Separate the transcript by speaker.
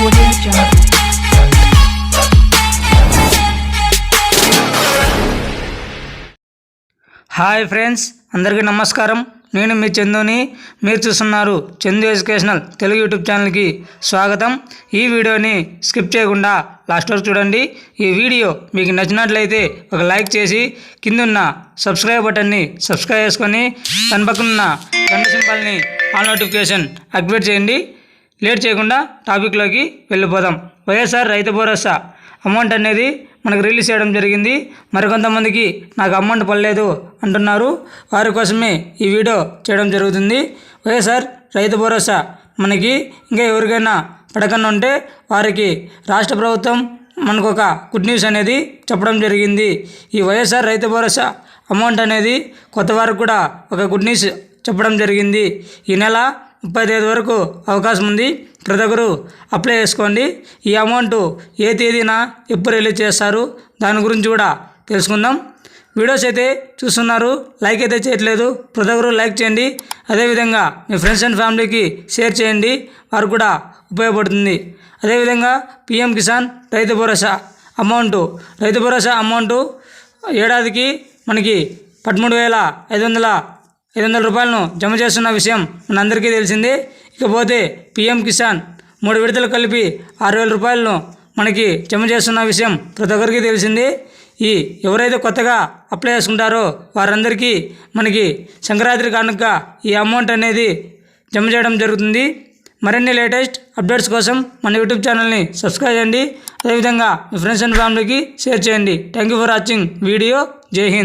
Speaker 1: Audio Jungle.
Speaker 2: Hi friends, అందరికీ నమస్కారం. నేను మీ చందుని. మీరు చూస్తున్నారు చందు ఎడ్యుకేషనల్ తెలుగు యూట్యూబ్ ఛానల్కి స్వాగతం. ఈ వీడియోని స్కిప్ చేయకుండా లాస్ట్ వరకు చూడండి. ఈ వీడియో మీకు నచ్చినట్లయితే ఒక లైక్ చేసి కిందున్న సబ్స్క్రైబ్ బటన్ని సబ్స్క్రైబ్ చేసుకొని దాని పక్కన గంట సింబల్ని ఆల్ నోటిఫికేషన్ యాక్టివేట్ చేయండి. లేట్ చేయకుండా టాపిక్లోకి వెళ్ళిపోదాం. వైఎస్ఆర్ రైతు భరోసా అమౌంట్ అనేది మనకు రిలీజ్ చేయడం జరిగింది. మరికొంతమందికి నాకు అమౌంట్ పడలేదు అంటున్నారు. వారి కోసమే ఈ వీడియో చేయడం జరుగుతుంది. వైఎస్ఆర్ రైతు భరోసా మనకి ఇంకా ఎవరికైనా పడకుండా ఉంటే వారికి రాష్ట్ర ప్రభుత్వం మనకు ఒక గుడ్ న్యూస్ అనేది చెప్పడం జరిగింది. ఈ వైఎస్ఆర్ రైతు భరోసా అమౌంట్ అనేది కొత్త వారికి కూడా ఒక గుడ్ న్యూస్ చెప్పడం జరిగింది. ఈ నెల 30 వరకు అవకాశం ఉంది. ప్రతి ఒక్కరు అప్లై చేసుకోండి. ఈ అమౌంట్ ఏ తేదీన ఎప్పుడు రిలీజ్ చేస్తారు దాని గురించి కూడా తెలుసుకుందాం. వీడియోస్ అయితే చూస్తున్నారు, లైక్ అయితే చేయట్లేదు. ప్రతి ఒక్కరు లైక్ చేయండి. అదేవిధంగా మీ ఫ్రెండ్స్ అండ్ ఫ్యామిలీకి షేర్ చేయండి, వారు కూడా ఉపయోగపడుతుంది. అదేవిధంగా పిఎం కిసాన్ రైతు భరోసా అమౌంట్ ఏడాదికి మనకి 13,500 రూపాయలను జమ చేస్తున్న విషయం మనందరికీ తెలిసిందే. ఇకపోతే పిఎం కిసాన్ 3 విడతలు కలిపి 6,000 రూపాయలను మనకి జమ చేస్తున్న విషయం ప్రతి ఒక్కరికి తెలిసిందే. ఈ ఎవరైతే కొత్తగా అప్లై చేసుకుంటారో వారందరికీ మనకి సంక్రాంతి కానుక ఈ అమౌంట్ అనేది జమ చేయడం జరుగుతుంది. మరిన్ని లేటెస్ట్ అప్డేట్స్ కోసం మన యూట్యూబ్ ఛానల్ని సబ్స్క్రైబ్ చేయండి. అదేవిధంగా మీ ఫ్రెండ్స్ అండ్ ఫ్యామిలీకి షేర్ చేయండి. Thank you for watching video. జై హింద్.